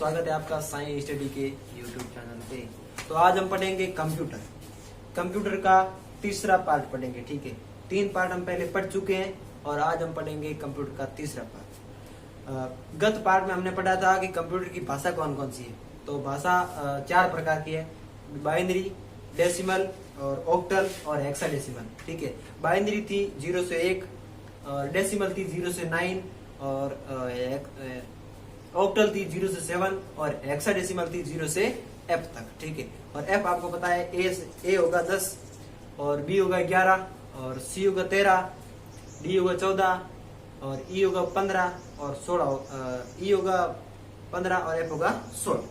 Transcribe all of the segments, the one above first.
स्वागत है आपका साइंस स्टडी के यूट्यूब चैनल पे। तो आज हम पढ़ेंगे कंप्यूटर। कंप्यूटर का तीसरा पार्ट पढ़ेंगे, ठीक है। 3 पार्ट हम पहले पढ़ चुके हैं और आज हम पढ़ेंगे कंप्यूटर का तीसरा पार्ट। गत पार्ट में हमने पढ़ा था कि कंप्यूटर की भाषा कौन कौन सी है। तो भाषा 4 प्रकार की है, बाइनरी, डेसिमल और ऑक्टल और हेक्साडेसिमल, ठीक है। बाइनरी थी 0 से 1, डेसिमल थी 0 से 9 और ऑक्टल थी 0 से 7 और हेक्साडेसिमल थी 0 से F तक, ठीक है। और F आपको पता है A होगा 10 और B होगा 11 और C होगा 13, D होगा 14 और E होगा 15 और 16, E होगा 15 और F होगा 16।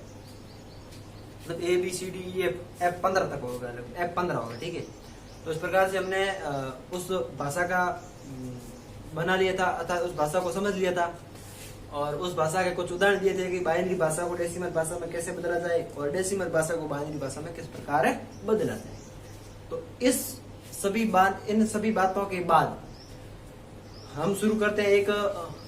मतलब A B C D E F 15 तक होगा, F 15 होगा, ठीक है। तो इस प्रकार से हमने उस भाषा का बना लिया था अर्थात उस भाषा को समझ लिया था और उस भाषा के कुछ उदाहरण दिए थे कि बाइनरी भाषा को डेसिमल भाषा में कैसे बदला जाए और डेसिमल भाषा को बाइनरी भाषा में किस प्रकार बदला जाए। तो इन सभी बातों के बाद हम शुरू करते हैं एक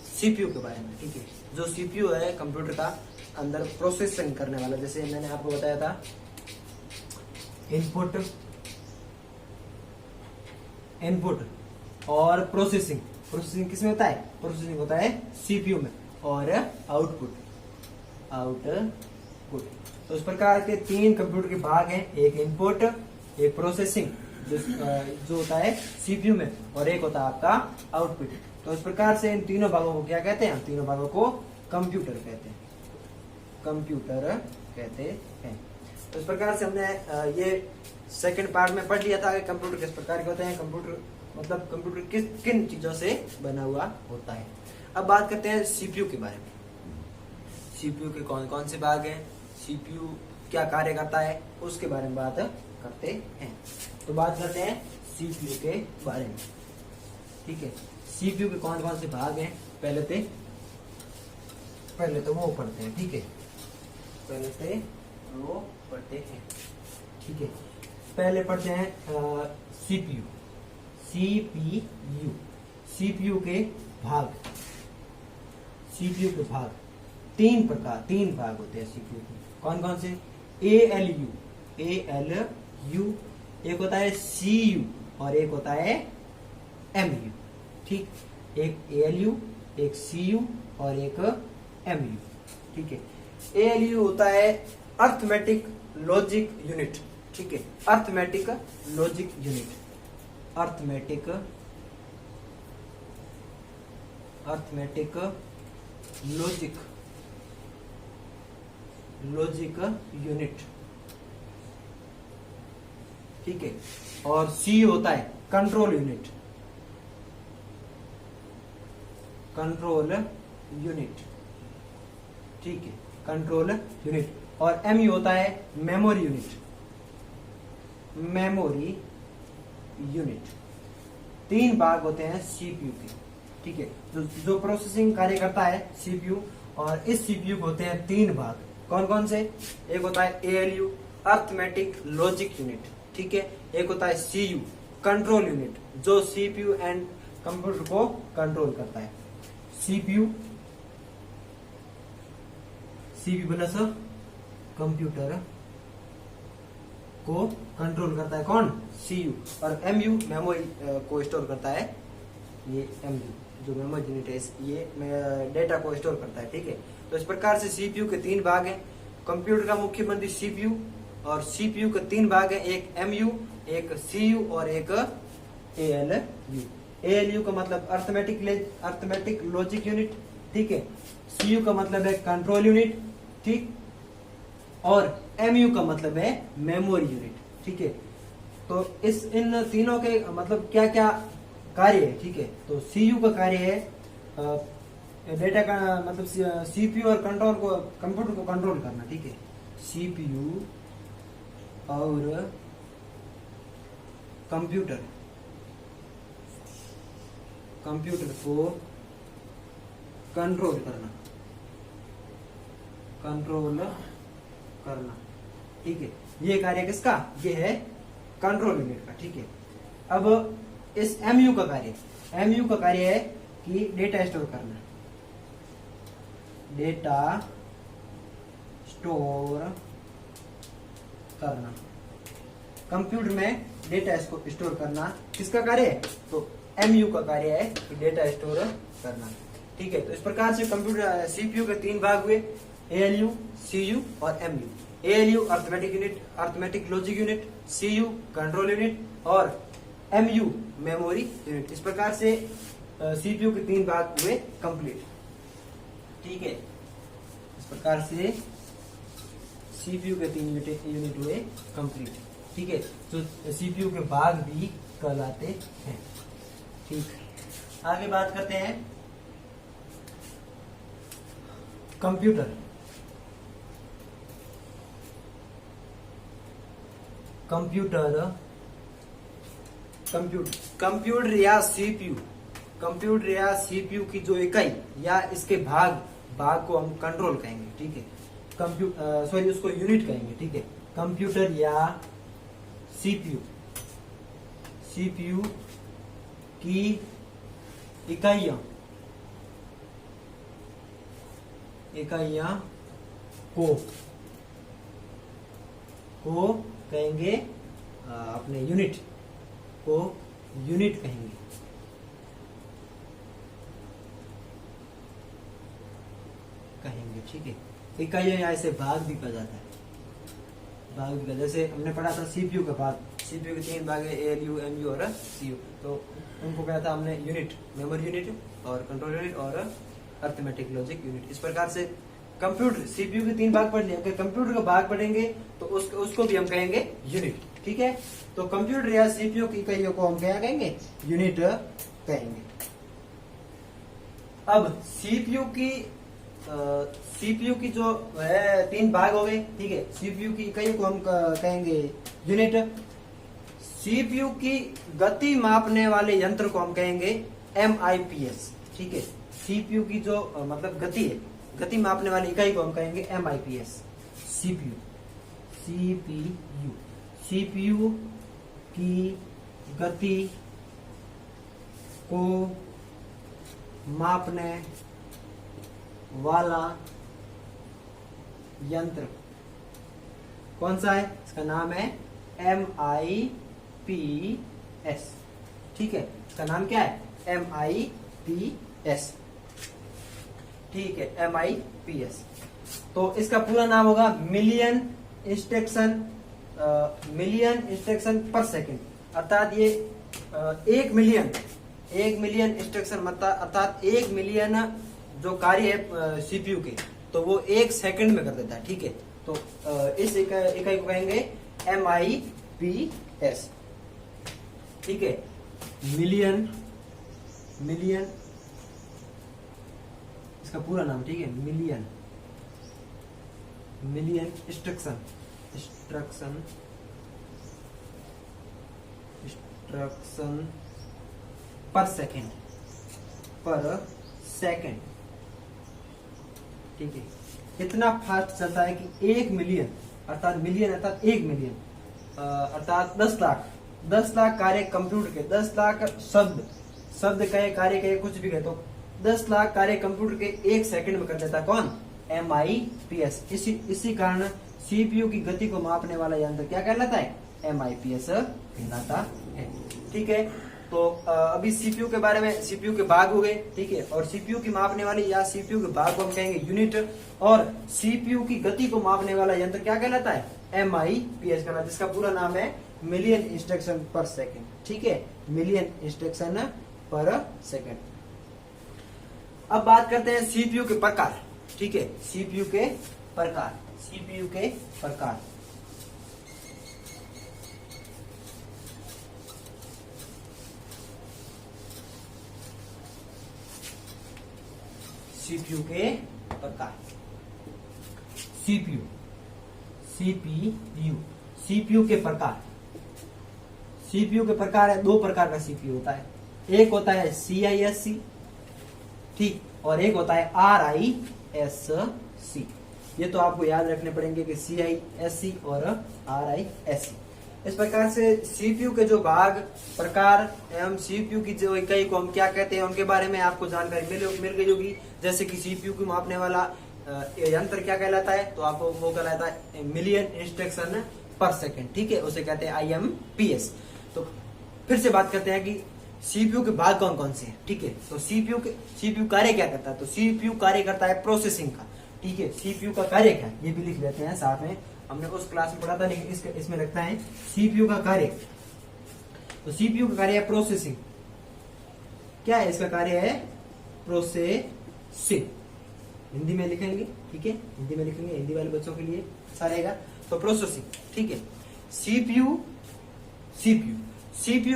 सीपीयू के बारे में, ठीक है। जो सीपीयू है कंप्यूटर का अंदर प्रोसेसिंग करने वाला, जैसे मैंने आपको बताया था इनपुट और प्रोसेसिंग किसमें होता है? प्रोसेसिंग होता है सीपीयू में और आउटपुट। तो इस प्रकार के 3 कंप्यूटर के भाग हैं, एक इनपुट, एक प्रोसेसिंग जो होता है सीपीयू में और एक होता है आपका आउटपुट। तो इस प्रकार से इन तीनों भागों को क्या कहते हैं? हम तीनों भागों को कंप्यूटर कहते हैं। तो इस प्रकार से हमने ये सेकंड पार्ट में पढ़ लिया था कि कंप्यूटर किस प्रकार के होते हैं, कंप्यूटर किन चीजों से बना हुआ होता है। अब बात करते हैं सीपीयू के बारे में। सीपीयू के कौन कौन से भाग हैं, सीपीयू क्या कार्य करता है, उसके बारे में बात करते हैं। तो बात करते हैं सीपीयू के बारे में, ठीक है। सीपीयू के कौन कौन से भाग हैं पहले तो वो पढ़ते हैं, ठीक है। पहले पढ़ते हैं सीपीयू के भाग। 3 भाग होते हैं सीपीयू के। कौन कौन से? ALU, एक होता है CU और एक होता है MU, ठीक। एक ALU, एक CU और एक MU, ठीक है। ALU होता है अर्थमेटिक लॉजिक यूनिट, ठीक है। अर्थमेटिक लॉजिक यूनिट ठीक है। और C होता है कंट्रोल यूनिट, ठीक है, कंट्रोल यूनिट। और MU होता है मेमोरी यूनिट। 3 भाग होते हैं सीपीयू के, ठीक है। जो प्रोसेसिंग कार्य करता है सीपीयू, और इस सीपीयू को होते हैं 3 भाग। कौन कौन से? एक होता है ALU अर्थमेटिक लॉजिक यूनिट, ठीक है। एक होता है CU कंट्रोल यूनिट जो सीपीयू एंड कंप्यूटर को कंट्रोल करता है। सीपीयू प्लस कंप्यूटर को कंट्रोल करता है कौन? CU। और MU मेमोरी को स्टोर करता है। ये MU जो मेमोरी यूनिट है ये डेटा को स्टोर करता है, ठीक है। तो इस प्रकार से सीपीयू के 3 भाग हैं। कंप्यूटर का मुख्य बंदी सीपीयू और सीपीयू के 3 भाग हैं, एक MU, एक CU और एक ALU। ALU का मतलब अर्थमेटिक लॉजिक यूनिट, ठीक है। CU का मतलब है कंट्रोल यूनिट, ठीक। और MU का मतलब है मेमोरी यूनिट, ठीक है। तो इन तीनों के मतलब क्या क्या कार्य है, ठीक है। तो CU का कार्य है डेटा का मतलब सीपीयू और कंप्यूटर को कंट्रोल करना, ठीक है। सीपीयू और कंप्यूटर को कंट्रोल करना, ठीक है। ये कार्य किसका? ये है कंट्रोल यूनिट का, ठीक है। अब इस MU का कार्य है कि डेटा स्टोर करना, डेटा स्टोर करना। कंप्यूटर में डेटा इसको स्टोर करना किसका कार्य है? तो एमयू का कार्य है कि डेटा स्टोर करना। ठीक है, तो इस प्रकार से कंप्यूटर सीपीयू के 3 भाग हुए, एएलयू, सीयू और MU. ALU arithmetic unit, arithmetic logic unit, CU control unit और एमयू मेमोरी यूनिट। इस प्रकार से सीपीयू के 3 भाग हुए कंप्लीट। ठीक है, इस प्रकार से सीपीयू के 3 यूनिट हुए कंप्लीट। ठीक है, तो सीपीयू के भाग भी कहलाते हैं। ठीक, आगे बात करते हैं कंप्यूटर। कंप्यूटर या सीपीयू की जो इकाई या इसके भाग को हम कंट्रोल कहेंगे। ठीक है, उसको यूनिट कहेंगे। ठीक है, कंप्यूटर या सीपीयू की इकाइयां को कहेंगे अपने यूनिट को यूनिट कहेंगे। ठीक है, इकाइयां यहाँ से भाग भी कहा जाता है। जैसे हमने पढ़ा था सीपीयू का भाग, सीपीयू के 3 भाग है, एएलयू, एमयू और सीयू। तो उनको कहा था हमने यूनिट, मेमोरी यूनिट और कंट्रोल यूनिट और अर्थमेटिक लॉजिक यूनिट। इस प्रकार से कंप्यूटर, सीपीयू के 3 भाग पढ़ लिए। अगर कंप्यूटर का भाग पढ़ेंगे तो उसको भी हम कहेंगे यूनिट। ठीक है, तो कंप्यूटर या सीपीयू की इकाइयों को हम क्या कहेंगे? यूनिट कहेंगे। अब सीपीयू की जो है 3 भाग हो गए। ठीक है, सीपीयू की इकाइयों को हम कहेंगे यूनिट। सीपीयू की गति मापने वाले यंत्र को हम कहेंगे एमआईपीएस। ठीक है, सीपीयू की जो मतलब गति है, गति मापने वाली इकाई को हम कहेंगे एमआईपीएस। सीपीयू की गति को मापने वाला यंत्र कौन सा है? इसका नाम है MIPS। ठीक है, इसका नाम क्या है? MIPS। ठीक है, MIPS। तो इसका पूरा नाम होगा मिलियन इंस्ट्रक्शन पर सेकंड। अर्थात ये 1 मिलियन इंस्ट्रक्शन अर्थात 1 मिलियन जो कार्य है सीपीयू के, तो वो 1 सेकंड में कर देता है। ठीक है, तो इस इकाई को कहेंगे MIPS। ठीक है, मिलियन इसका पूरा नाम। ठीक है, मिलियन इंस्ट्रक्शन पर सेकंड। ठीक है, इतना फास्ट चलता है कि 1 मिलियन अर्थात 1 मिलियन अर्थात 10 लाख कार्य कंप्यूटर के, 10 लाख शब्द कहे, कार्य कहे, कुछ भी कहे, तो 10 लाख कार्य कंप्यूटर के 1 सेकंड में कर देता। कौन? MIPS। इसी कारण सीपीयू की गति को मापने वाला यंत्र क्या कहलाता है? MIPS कहलाता है। ठीक है, तो अभी सीपीयू के बारे में, सीपीयू के भाग हो गए। ठीक है, और सीपीयू की मापने वाली या सीपीयू के भाग को हम कहेंगे यूनिट, और सीपीयू की गति को मापने वाला यंत्र क्या कहलाता है? MIPS कहलाता है, जिसका पूरा नाम है मिलियन इंस्ट्रक्शन पर सेकंड। ठीक है, मिलियन इंस्ट्रक्शन पर सेकंड। अब बात करते हैं सीपीयू के प्रकार। ठीक है, सीपीयू के प्रकार। सीपीयू के प्रकार सीपीयू के प्रकार। सीपीयू के प्रकार। सीपीयू के प्रकार है, 2 प्रकार का सीपीयू होता है। एक होता है CISC, ठीक, और एक होता है RISC। ये तो आपको याद रखने पड़ेंगे कि CISC और RISC। इस प्रकार से सीपीयू के जो भाग, प्रकार एवं सीपीयू की जो इकाई को हम क्या कहते हैं, उनके बारे में आपको जानकारी मिल गई होगी। जैसे कि सीपीयू को मापने वाला यंत्र क्या कहलाता है, तो आपको वो कहलाता है मिलियन इंस्ट्रक्शन पर सेकंड, ठीक है, उसे कहते हैं IMPS। तो फिर से बात करते हैं कि सीपीयू के भाग कौन कौन से हैं, ठीक है। तो सीपीयू कार्य क्या करता है, तो सीपीयू कार्य करता है प्रोसेसिंग का, ठीक है। सीपीयू का कार्य क्या है ये भी लिख लेते हैं साथ में, हमने उस क्लास में पढ़ा था लेकिन इसमें लगता है सीपीयू का कार्य। तो सीपीयू का कार्य है प्रोसेसिंग। क्या है इसका कार्य, है प्रोसेसिंग। हिंदी में लिखेंगे, ठीक है, हिंदी में लिखेंगे, हिंदी वाले बच्चों के लिए अच्छा रहेगा। तो प्रोसेसिंग, ठीक है। सीपीयू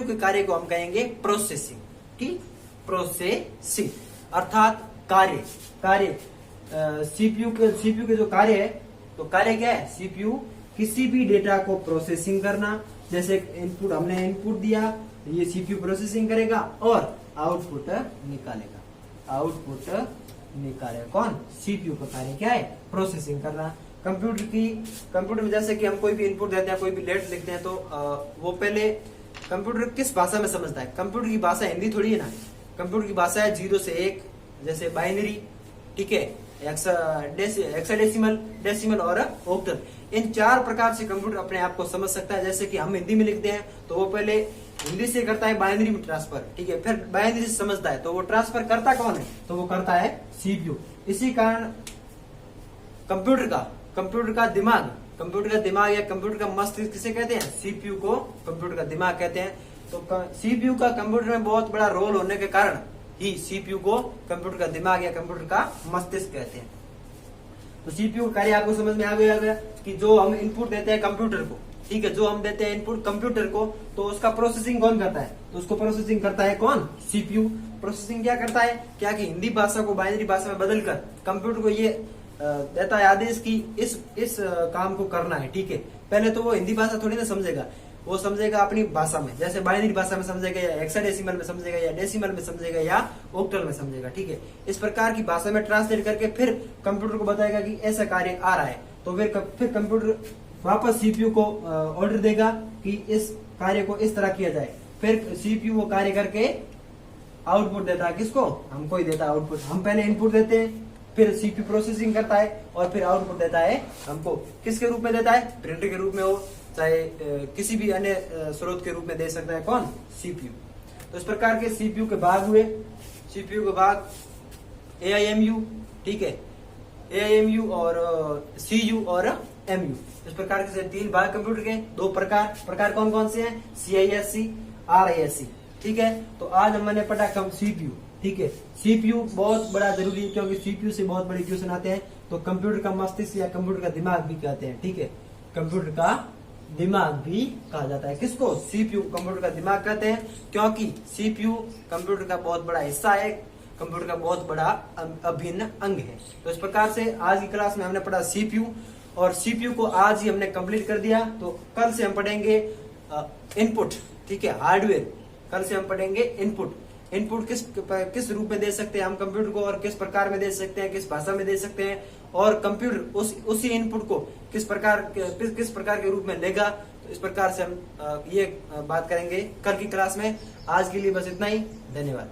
के कार्य को हम कहेंगे प्रोसेसिंग, ठीक, प्रोसेसिंग अर्थात कार्य। सीपीयू के जो कार्य है, तो कार्य क्या है, सीपीयू किसी भी डेटा को प्रोसेसिंग करना, जैसे हमने इनपुट दिया, ये सीपीयू प्रोसेसिंग करेगा और आउटपुट निकालेगा। कौन, सीपीयू का कार्य क्या है, प्रोसेसिंग करना। कंप्यूटर में जैसे कि हम कोई भी इनपुट देते हैं, कोई भी लेटर लिखते हैं, तो वो पहले कंप्यूटर किस भाषा में समझता है। कंप्यूटर की भाषा हिंदी थोड़ी है ना, कंप्यूटर की भाषा है 0 से 1, जैसे बाइनरी, ठीक है, हेक्साडेसिमल और ऑक्टल। इन 4 प्रकार से कंप्यूटर अपने आप को समझ सकता है। जैसे कि हम हिंदी में लिखते हैं तो वो पहले हिंदी से करता है बाइनरी में ट्रांसफर, ठीक है, फिर बाइनरी से समझता है, तो वो ट्रांसफर करता कौन है, तो वो करता है सीपीयू। इसी कारण कंप्यूटर का दिमाग या कंप्यूटर का मस्तिष्क किसे कहते हैं, सीपीयू को कंप्यूटर का दिमाग कहते हैं। तो सीपीयू का कंप्यूटर में बहुत बड़ा रोल होने के कारण ही सीपीयू को कंप्यूटर का दिमाग या कंप्यूटर का मस्तिष्क कहते हैं। तो सीपीयू का कार्य आपको समझ में आ गया कि जो हम इनपुट देते हैं कंप्यूटर को, ठीक है, जो हम देते हैं इनपुट कंप्यूटर को, तो उसका प्रोसेसिंग कौन करता है, तो उसको प्रोसेसिंग करता है कौन, सीपीयू। प्रोसेसिंग क्या करता है, क्या कि हिंदी भाषा को बाइनरी भाषा में बदलकर कंप्यूटर को ये देता है आदेश कि इस काम को करना है, ठीक है। पहले तो वो हिंदी भाषा थोड़ी ना समझेगा, वो समझेगा अपनी भाषा में, जैसे बाइनरी भाषा में समझेगा, या हेक्साडेसिमल में समझेगा, या डेसिमल में समझेगा, या ऑक्टल में समझेगा, ठीक है। इस प्रकार की भाषा में ट्रांसलेट करके फिर कंप्यूटर को बताएगा कि ऐसा कार्य आ रहा है। तो फिर कंप्यूटर वापस सीपीयू को ऑर्डर देगा कि इस कार्य को इस तरह किया जाए। फिर सीपीयू वो कार्य करके आउटपुट देता है, किसको, हमको ही देता है आउटपुट। हम पहले इनपुट देते हैं, फिर सीपीयू प्रोसेसिंग करता है और फिर आउटपुट देता है हमको। किसके रूप में देता है, प्रिंटर के रूप में हो, चाहे किसी भी अन्य स्रोत के रूप में दे सकता है, कौन, सीपीयू। तो इस प्रकार के सीपीयू के भाग हुए। सीपीयू के भाग AIMU, ठीक है, AIMU और CU और MU। इस प्रकार के 3 भाग कंप्यूटर के। 2 प्रकार कौन कौन से हैं, CISC, RISC, ठीक है। तो आज हमने पढ़ा सीपीयू, ठीक है। सीपीयू बहुत बड़ा जरूरी है, क्योंकि सीपीयू से बहुत बड़े क्वेश्चन आते हैं। तो कंप्यूटर का मस्तिष्क या कंप्यूटर का दिमाग भी कहते हैं, ठीक है, कंप्यूटर का दिमाग भी कहा जाता है। किसको, सीपीयू कंप्यूटर का दिमाग कहते हैं, क्योंकि सीपीयू कंप्यूटर का बहुत बड़ा हिस्सा है, कंप्यूटर का बहुत बड़ा अभिन्न अंग है। तो इस प्रकार से आज की क्लास में हमने पढ़ा सीपीयू, और सीपीयू को आज ही हमने कंप्लीट कर दिया। तो कल से हम पढ़ेंगे इनपुट, ठीक है, हार्डवेयर। कल से हम पढ़ेंगे इनपुट किस रूप में दे सकते हैं हम कंप्यूटर को, और किस प्रकार में दे सकते हैं, किस भाषा में दे सकते हैं, और कंप्यूटर उसी इनपुट को किस प्रकार के रूप में लेगा। तो इस प्रकार से हम ये बात करेंगे कल की क्लास में। आज के लिए बस इतना ही, धन्यवाद।